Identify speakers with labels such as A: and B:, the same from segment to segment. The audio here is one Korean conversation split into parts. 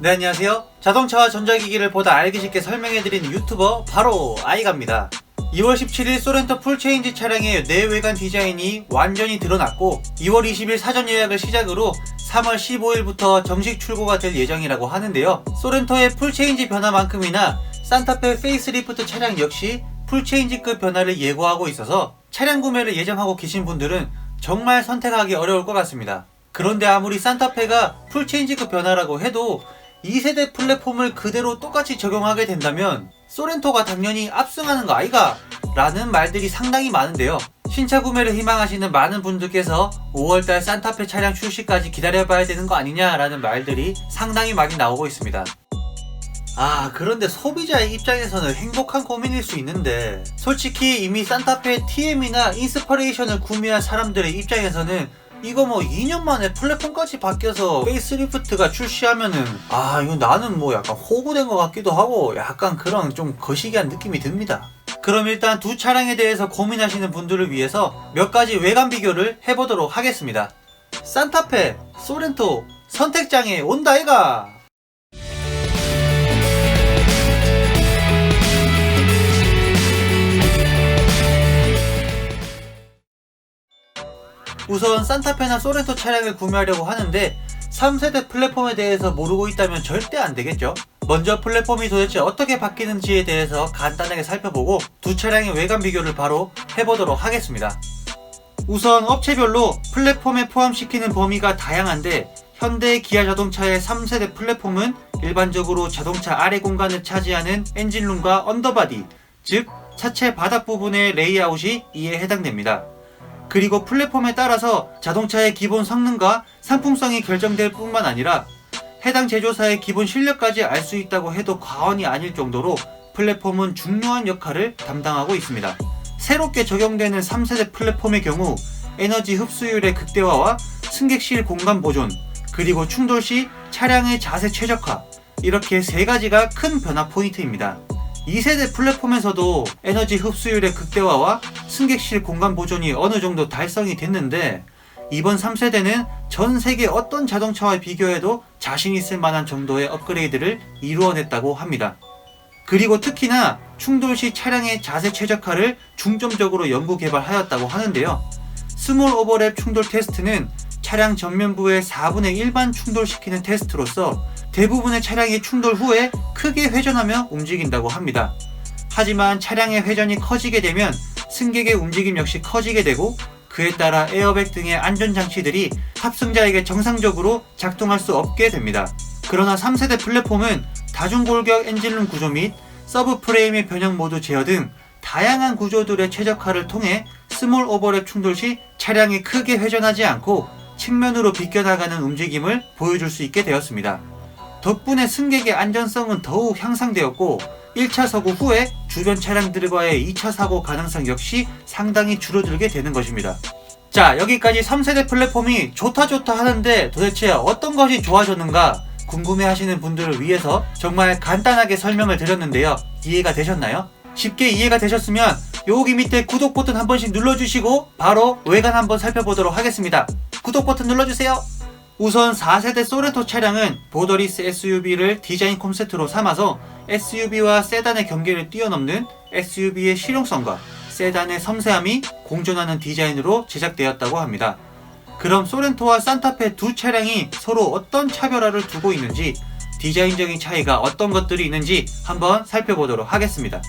A: 네, 안녕하세요. 자동차와 전자기기를 보다 알기 쉽게 설명해드리는 유튜버 바로 아이가입니다. 2월 17일 소렌토 풀체인지 차량의 내외관 디자인이 완전히 드러났고 2월 20일 사전 예약을 시작으로 3월 15일부터 정식 출고가 될 예정이라고 하는데요. 소렌토의 풀체인지 변화만큼이나 산타페 페이스리프트 차량 역시 풀체인지급 변화를 예고하고 있어서 차량 구매를 예정하고 계신 분들은 정말 선택하기 어려울 것 같습니다. 그런데 아무리 산타페가 풀체인지급 변화라고 해도 2세대 플랫폼을 그대로 똑같이 적용하게 된다면 소렌토가 당연히 압승하는 거 아이가? 라는 말들이 상당히 많은데요. 신차 구매를 희망하시는 많은 분들께서 5월달 산타페 차량 출시까지 기다려봐야 되는 거 아니냐라는 말들이 상당히 많이 나오고 있습니다. 그런데 소비자의 입장에서는 행복한 고민일 수 있는데 솔직히 이미 산타페 TM이나 인스퍼레이션을 구매한 사람들의 입장에서는 이거 2년 만에 플랫폼까지 바뀌어서 페이스리프트가 출시하면은 이거 나는 약간 호구된 것 같기도 하고 약간 그런 좀 거시기한 느낌이 듭니다. 그럼 일단 두 차량에 대해서 고민하시는 분들을 위해서 몇 가지 외관 비교를 해보도록 하겠습니다. 산타페, 소렌토 선택장에 온다이가! 우선 산타페나 소렌토 차량을 구매하려고 하는데 3세대 플랫폼에 대해서 모르고 있다면 절대 안되겠죠. 먼저 플랫폼이 도대체 어떻게 바뀌는지에 대해서 간단하게 살펴보고 두 차량의 외관 비교를 바로 해보도록 하겠습니다. 우선 업체별로 플랫폼에 포함시키는 범위가 다양한데 현대 기아 자동차의 3세대 플랫폼은 일반적으로 자동차 아래 공간을 차지하는 엔진룸과 언더바디, 즉 차체 바닥 부분의 레이아웃이 이에 해당됩니다. 그리고 플랫폼에 따라서 자동차의 기본 성능과 상품성이 결정될 뿐만 아니라 해당 제조사의 기본 실력까지 알 수 있다고 해도 과언이 아닐 정도로 플랫폼은 중요한 역할을 담당하고 있습니다. 새롭게 적용되는 3세대 플랫폼의 경우 에너지 흡수율의 극대화와 승객실 공간 보존, 그리고 충돌 시 차량의 자세 최적화, 이렇게 세 가지가 큰 변화 포인트입니다. 2세대 플랫폼에서도 에너지 흡수율의 극대화와 승객실 공간 보존이 어느 정도 달성이 됐는데 이번 3세대는 전 세계 어떤 자동차와 비교해도 자신 있을 만한 정도의 업그레이드를 이루어냈다고 합니다. 그리고 특히나 충돌 시 차량의 자세 최적화를 중점적으로 연구 개발하였다고 하는데요. 스몰 오버랩 충돌 테스트는 차량 전면부의 4분의 1만 충돌시키는 테스트로서 대부분의 차량이 충돌 후에 크게 회전하며 움직인다고 합니다. 하지만 차량의 회전이 커지게 되면 승객의 움직임 역시 커지게 되고 그에 따라 에어백 등의 안전장치들이 탑승자에게 정상적으로 작동할 수 없게 됩니다. 그러나 3세대 플랫폼은 다중골격 엔진룸 구조 및 서브 프레임의 변형 모드 제어 등 다양한 구조들의 최적화를 통해 스몰 오버랩 충돌 시 차량이 크게 회전하지 않고 측면으로 비껴나가는 움직임을 보여줄 수 있게 되었습니다. 덕분에 승객의 안전성은 더욱 향상되었고 1차 사고 후에 주변 차량들과의 2차 사고 가능성 역시 상당히 줄어들게 되는 것입니다. 자, 여기까지 3세대 플랫폼이 좋다 하는데 도대체 어떤 것이 좋아졌는가 궁금해 하시는 분들을 위해서 정말 간단하게 설명을 드렸는데요. 이해가 되셨나요? 쉽게 이해가 되셨으면 여기 밑에 구독 버튼 한 번씩 눌러주시고 바로 외관 한번 살펴보도록 하겠습니다. 구독 버튼 눌러주세요. 우선 4세대 소렌토 차량은 보더리스 SUV를 디자인 콘셉트로 삼아서 SUV와 세단의 경계를 뛰어넘는 SUV의 실용성과 세단의 섬세함이 공존하는 디자인으로 제작되었다고 합니다. 그럼 소렌토와 산타페 두 차량이 서로 어떤 차별화를 두고 있는지, 디자인적인 차이가 어떤 것들이 있는지 한번 살펴보도록 하겠습니다.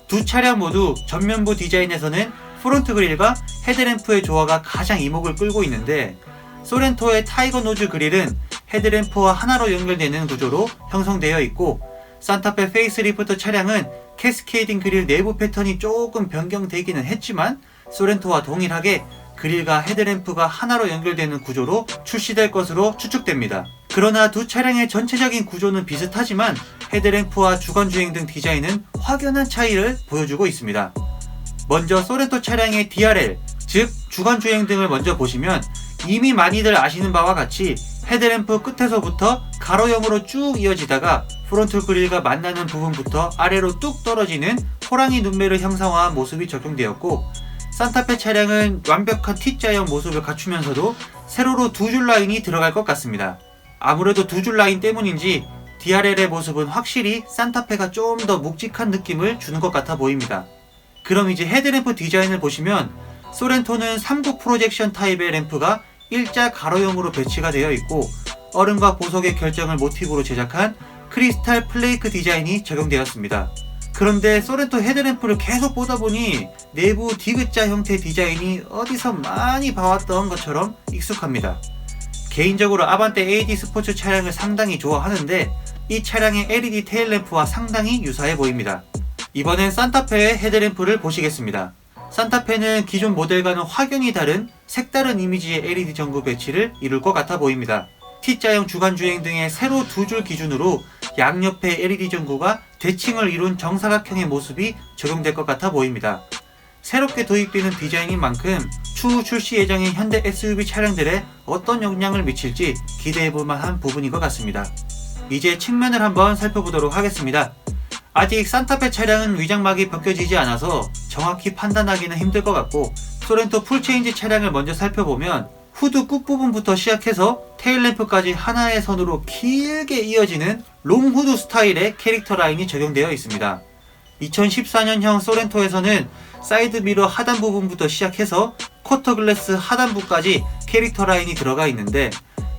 A: 두 차량 모두 전면부 디자인에서는 프론트 그릴과 헤드램프의 조화가 가장 이목을 끌고 있는데 소렌토의 타이거 노즈 그릴은 헤드램프와 하나로 연결되는 구조로 형성되어 있고 산타페 페이스리프트 차량은 캐스케이딩 그릴 내부 패턴이 조금 변경되기는 했지만 소렌토와 동일하게 그릴과 헤드램프가 하나로 연결되는 구조로 출시될 것으로 추측됩니다. 그러나 두 차량의 전체적인 구조는 비슷하지만 헤드램프와 주간주행 등 디자인은 확연한 차이를 보여주고 있습니다. 먼저 소렌토 차량의 DRL, 즉 주간주행 등을 먼저 보시면 이미 많이들 아시는 바와 같이 헤드램프 끝에서부터 가로형으로 쭉 이어지다가 프론트 그릴과 만나는 부분부터 아래로 뚝 떨어지는 호랑이 눈매를 형상화한 모습이 적용되었고 산타페 차량은 완벽한 T자형 모습을 갖추면서도 세로로 두 줄 라인이 들어갈 것 같습니다. 아무래도 두 줄 라인 때문인지 DRL의 모습은 확실히 산타페가 좀 더 묵직한 느낌을 주는 것 같아 보입니다. 그럼 이제 헤드램프 디자인을 보시면 소렌토는 3구 프로젝션 타입의 램프가 일자 가로형으로 배치가 되어 있고 얼음과 보석의 결정을 모티브로 제작한 크리스탈 플레이크 디자인이 적용되었습니다. 그런데 소렌토 헤드램프를 계속 보다 보니 내부 디귿자 형태 디자인이 어디서 많이 봐왔던 것처럼 익숙합니다. 개인적으로 아반떼 AD 스포츠 차량을 상당히 좋아하는데 이 차량의 LED 테일램프와 상당히 유사해 보입니다. 이번엔 산타페의 헤드램프를 보시겠습니다. 산타페는 기존 모델과는 확연히 다른 색다른 이미지의 LED 전구 배치를 이룰 것 같아 보입니다. T자형 주간주행 등의 세로 두 줄 기준으로 양옆에 LED 전구가 대칭을 이룬 정사각형의 모습이 적용될 것 같아 보입니다. 새롭게 도입되는 디자인인 만큼 추후 출시 예정인 현대 SUV 차량들에 어떤 영향을 미칠지 기대해볼 만한 부분인 것 같습니다. 이제 측면을 한번 살펴보도록 하겠습니다. 아직 산타페 차량은 위장막이 벗겨지지 않아서 정확히 판단하기는 힘들 것 같고 소렌토 풀체인지 차량을 먼저 살펴보면 후드 끝부분부터 시작해서 테일램프까지 하나의 선으로 길게 이어지는 롱후드 스타일의 캐릭터 라인이 적용되어 있습니다. 2014년형 소렌토에서는 사이드 미러 하단 부분부터 시작해서 쿼터 글래스 하단부까지 캐릭터 라인이 들어가 있는데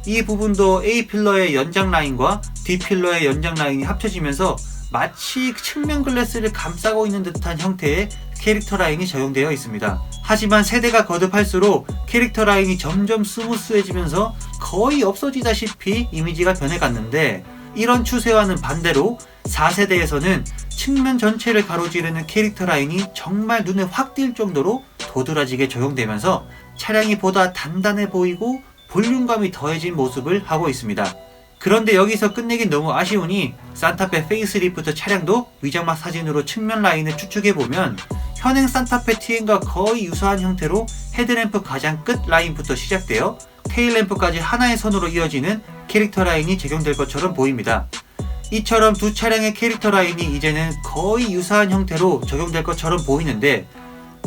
A: 이 부분도 A 필러의 연장 라인과 D 필러의 연장 라인이 합쳐지면서 마치 측면 글래스를 감싸고 있는 듯한 형태의 캐릭터 라인이 적용되어 있습니다. 하지만 세대가 거듭할수록 캐릭터 라인이 점점 스무스해지면서 거의 없어지다시피 이미지가 변해갔는데 이런 추세와는 반대로 4세대에서는 측면 전체를 가로지르는 캐릭터 라인이 정말 눈에 확 띌 정도로 도드라지게 적용되면서 차량이 보다 단단해 보이고 볼륨감이 더해진 모습을 하고 있습니다. 그런데 여기서 끝내긴 너무 아쉬우니 산타페 페이스리프트 차량도 위장막 사진으로 측면 라인을 추측해보면 현행 산타페 TN과 거의 유사한 형태로 헤드램프 가장 끝 라인부터 시작되어 테일램프까지 하나의 선으로 이어지는 캐릭터 라인이 적용될 것처럼 보입니다. 이처럼 두 차량의 캐릭터 라인이 이제는 거의 유사한 형태로 적용될 것처럼 보이는데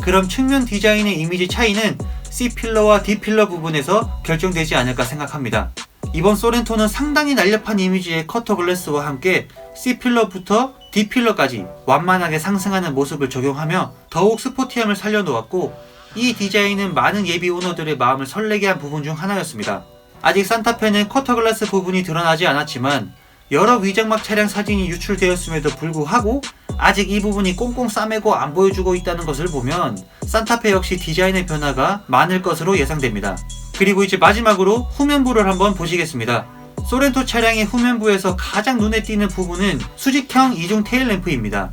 A: 그럼 측면 디자인의 이미지 차이는 C필러와 D필러 부분에서 결정되지 않을까 생각합니다. 이번 소렌토는 상당히 날렵한 이미지의 커터 글래스와 함께 C필러부터 D필러까지 완만하게 상승하는 모습을 적용하며 더욱 스포티함을 살려놓았고 이 디자인은 많은 예비 오너들의 마음을 설레게 한 부분 중 하나였습니다. 아직 산타페는 커터 글라스 부분이 드러나지 않았지만 여러 위장막 차량 사진이 유출되었음에도 불구하고 아직 이 부분이 꽁꽁 싸매고 안 보여주고 있다는 것을 보면 산타페 역시 디자인의 변화가 많을 것으로 예상됩니다. 그리고 이제 마지막으로 후면부를 한번 보시겠습니다. 소렌토 차량의 후면부에서 가장 눈에 띄는 부분은 수직형 이중 테일램프입니다.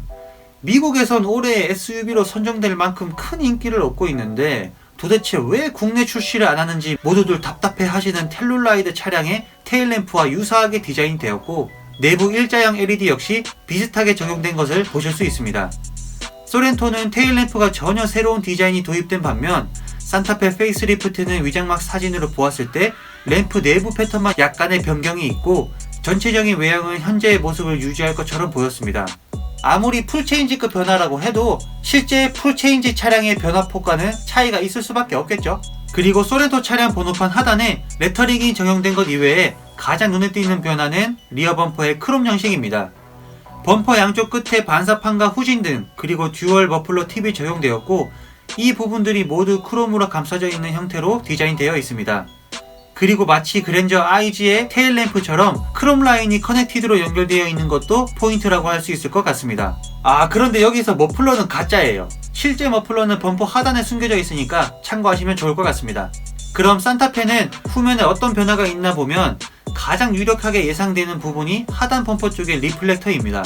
A: 미국에선 올해 SUV로 선정될 만큼 큰 인기를 얻고 있는데 도대체 왜 국내 출시를 안 하는지 모두들 답답해 하시는 텔룰라이드 차량의 테일램프와 유사하게 디자인되었고 내부 일자형 LED 역시 비슷하게 적용된 것을 보실 수 있습니다. 소렌토는 테일램프가 전혀 새로운 디자인이 도입된 반면 산타페 페이스리프트는 위장막 사진으로 보았을 때 램프 내부 패턴만 약간의 변경이 있고 전체적인 외형은 현재의 모습을 유지할 것처럼 보였습니다. 아무리 풀체인지급 변화라고 해도 실제 풀체인지 차량의 변화폭과는 차이가 있을 수밖에 없겠죠. 그리고 소렌토 차량 번호판 하단에 레터링이 적용된 것 이외에 가장 눈에 띄는 변화는 리어 범퍼의 크롬 형식입니다. 범퍼 양쪽 끝에 반사판과 후진 등 그리고 듀얼 머플러 팁이 적용되었고 이 부분들이 모두 크롬으로 감싸져 있는 형태로 디자인되어 있습니다. 그리고 마치 그랜저 IG의 테일램프처럼 크롬 라인이 커넥티드로 연결되어 있는 것도 포인트라고 할 수 있을 것 같습니다. 그런데 여기서 머플러는 가짜예요. 실제 머플러는 범퍼 하단에 숨겨져 있으니까 참고하시면 좋을 것 같습니다. 그럼 산타페는 후면에 어떤 변화가 있나 보면 가장 유력하게 예상되는 부분이 하단 범퍼 쪽의 리플렉터입니다.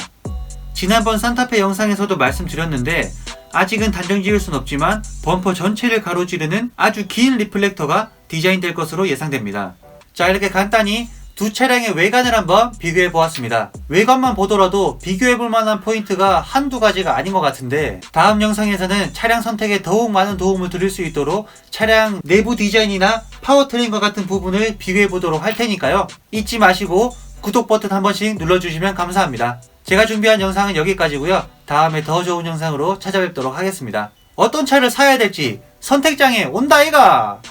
A: 지난번 산타페 영상에서도 말씀드렸는데 아직은 단정 지을 순 없지만 범퍼 전체를 가로지르는 아주 긴 리플렉터가 디자인될 것으로 예상됩니다. 자, 이렇게 간단히 두 차량의 외관을 한번 비교해 보았습니다. 외관만 보더라도 비교해 볼 만한 포인트가 한두 가지가 아닌 것 같은데 다음 영상에서는 차량 선택에 더욱 많은 도움을 드릴 수 있도록 차량 내부 디자인이나 파워트레인과 같은 부분을 비교해 보도록 할 테니까요. 잊지 마시고 구독 버튼 한 번씩 눌러주시면 감사합니다. 제가 준비한 영상은 여기까지고요. 다음에 더 좋은 영상으로 찾아뵙도록 하겠습니다. 어떤 차를 사야 될지 선택장에 온다이가!